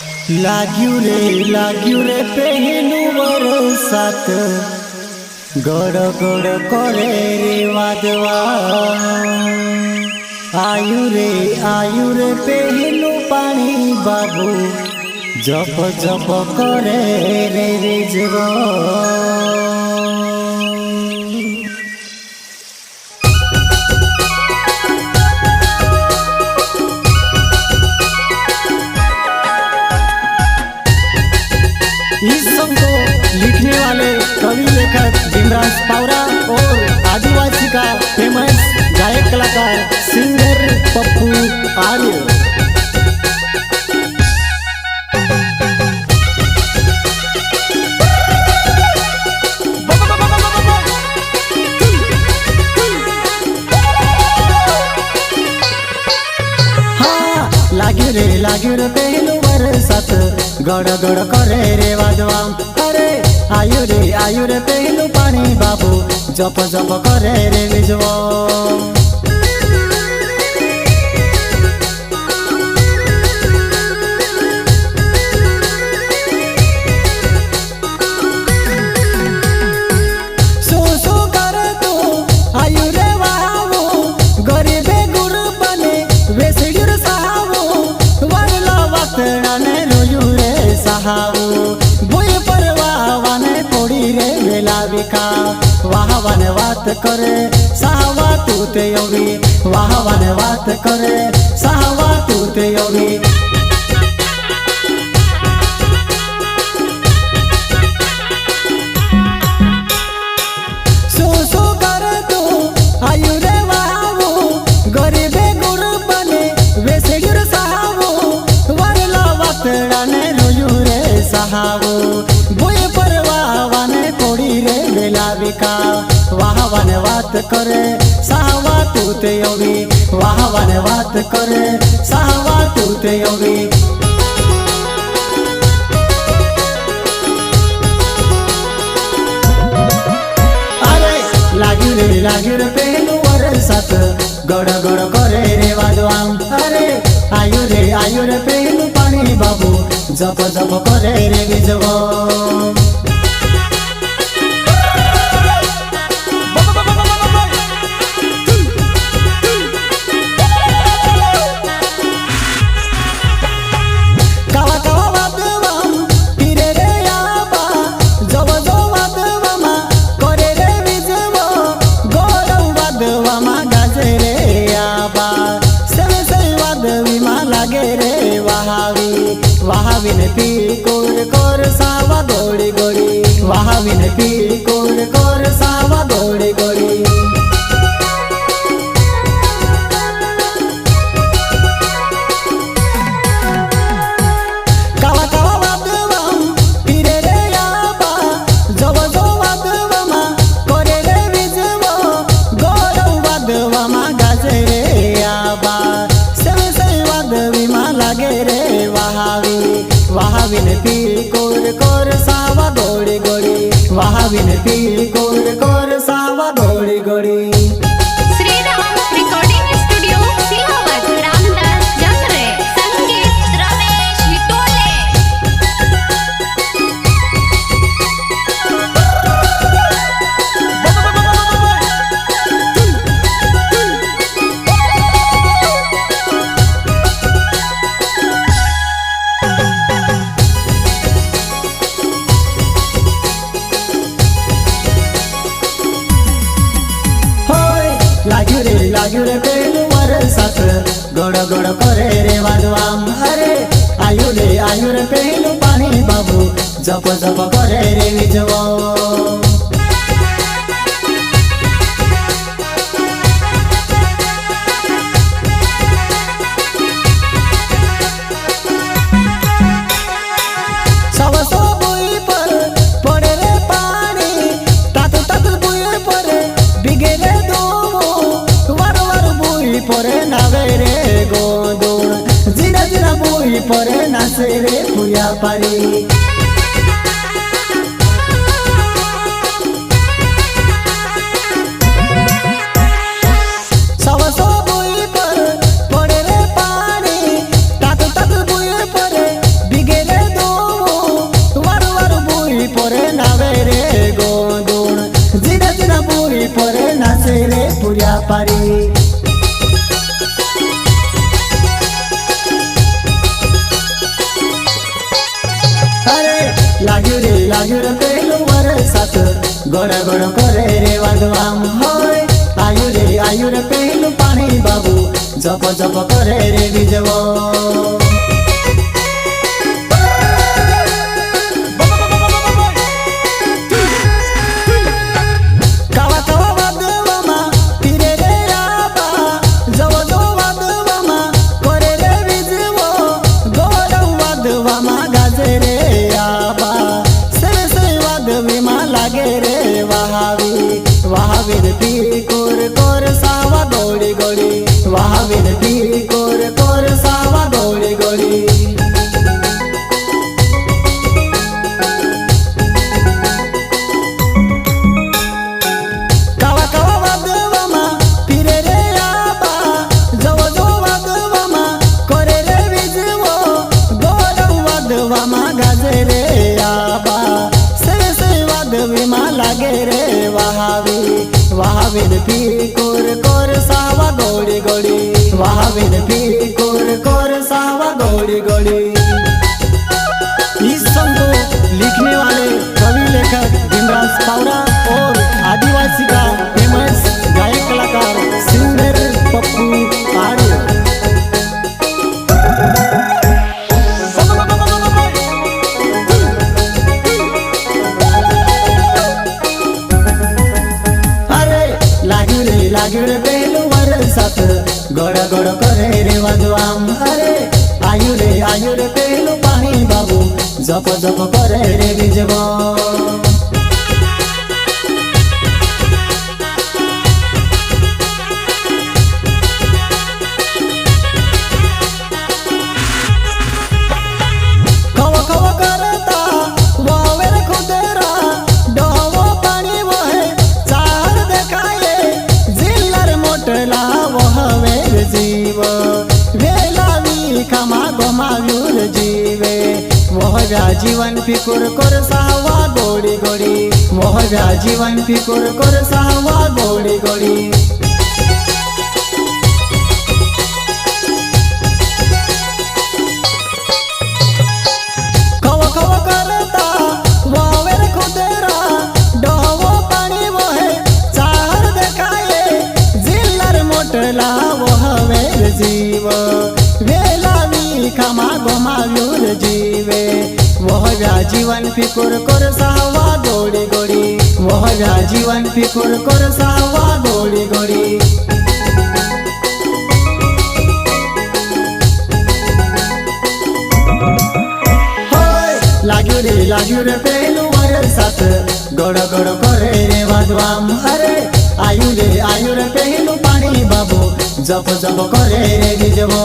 लाग्यू रे पहलू बरसात गड़ गड़ करे रे वादवा। आयु रे पहलू पानी बाबू जप जप करे रे रिजवा। इस सॉन्ग को लिखने वाले कवि लेखक भीमराज पावरा और आदिवासी का फेमस गायक कलाकार सिंगर पप्पू आर्य। लाग्यू रे पहलू बरसात गड़ गड़ करे रे वादवा। अरे आयु रे पहलू पानी बाबू जप जप करे रे बिजवा। वाहवाने बात करे साहवा तू ते योगी। वाहवाने बात करे साहवा तू ते योगी। सो करे तू आयु रे वाहू गरीबे गुरु बने वैसे गुरु साहू। वरला वातड़ाने रोयू रे साहू बोए पर वाहवाने कोड़ी रे बेलाविका। वाहवाने बात करे साहवा तू ते योगी। वाहवाने बात करे साहवा तू ते योगी। अरे लाग्यू रे पहलू बरसात गड़ गड़ करे रे वादवा। अरे आयु रे पहलू पानी बाबू जप जप करे रे बिजवा। वाहविन पी कोर सावा गोड़ी गोड़ी। वाहविन पी कोर सावा गोड़ी गोड़ी। कावा कावा वादवम पीरे रे याबा जव जव वादवमा कोरे रे बिजवो। गोरव वादवमा गाजे रे याबा सेवे सेवे वादविमा लागे रे वाहावी। वाहविन पी कोर सावा गोड़ी गोड़ी। वाहविन पी कोर सावा गोड़ी गोड़ी। श्रीराम रिकॉर्डिंग स्टूडियो सिलावट रामदास जंगरे संगीत रमेश विटोले। लाग्यू रे पहलू बरसात गड़ गड़ करे रे वादवा। अरे आयु रे पहलू पानी बाबू जप जप करे रे बिजवा। परे नाचे रे फुया पारी। सवसो बुई पर पड़े रे पानी। ताक ताक बुई परे बिगे लाग्यो रे पेलू वरसात गड़ गड़ करे रे वादवाम होय आयु रे पेलू पाणी बाबू जप जप करे रे बिजवो वहावीर पी कोर कोर सावा गोड़ी गोड़ी वहावीर पी कोर कोर सावा गोड़ी गोड़ी कावा कावा वादवामा पिरे रे आबा जव जव वादवामा करे रे बिजवो गोरव वादवामा गाजे रे आबा से वादवीमा लागे रे वहावीर पी कोर कोर सावा गोड़ी गोड़ी वहावीर पी कोर कोर सावा गोड़ी गोड़ी। इस सॉन्ग को लिखने वाले कवि लेखक भीमराज पावरा और आदिवासी का फेमस गायक कलाकार सिंगर पप्पू आर्य। लाग्यो रे पेलू वरसात गड़ गड़ करे रे वादवाम अरे आयु रे पेलू पाणी बाबू जप जप करे रे बिजवो खव खव करता वावेर खुदेरा डोवो पाणी वहे चार देखाये मोटला वहवेर जीव वेलावी खमा गमाव्यूर जीवे वहव्या जीवन फिकुर कर सावा गोड़ी गोड़ी वहव्या जीवन फिकुर कर सावा गोड़ी गोड़ी खव खव करता वावेर खुदेरा डोवो पाणी वहे चार देखाये मोटला वहवेर जीव वेलावी खमा गमाव्यूर जीवे वहव्या जीवन फिकुर कर सावा गोड़ी गोड़ी वहव्या जीवन फिकुर कर सावा गोड़ी गोड़ी लाग्यो रे पेलू वरसात गड़ गड़ करे रे वादवाम अरे आयु रे पेलू पाणी बाबू जप जप करे रे बिजवो